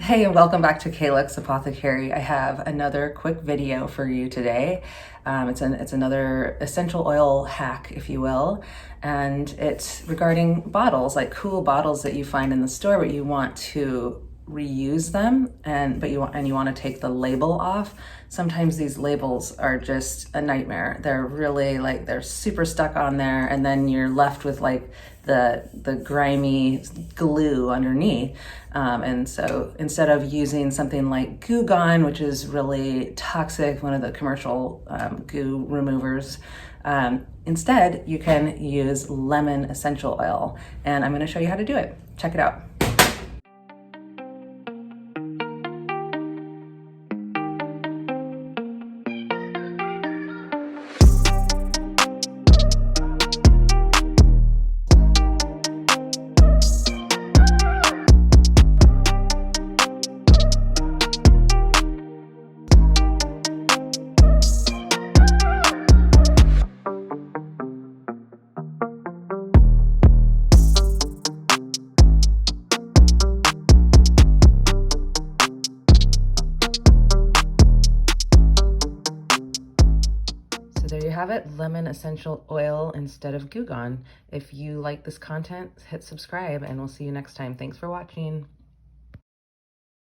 Hey, and welcome back to Calyx Apothecary. I have another quick video for you today. It's another essential oil hack, if you will, and it's regarding bottles, like cool bottles that you find in the store, but you want to reuse them, and you want to take the label off. Sometimes these labels are just a nightmare. They're really they're super stuck on there, and then you're left with the grimy glue underneath. And so instead of using something like Goo Gone, which is really toxic, one of the commercial goo removers, instead you can use lemon essential oil. And I'm going to show you how to do it. Check it out. So there you have it, lemon essential oil instead of Goo Gone. If you like this content, hit subscribe and we'll see you next time. Thanks for watching.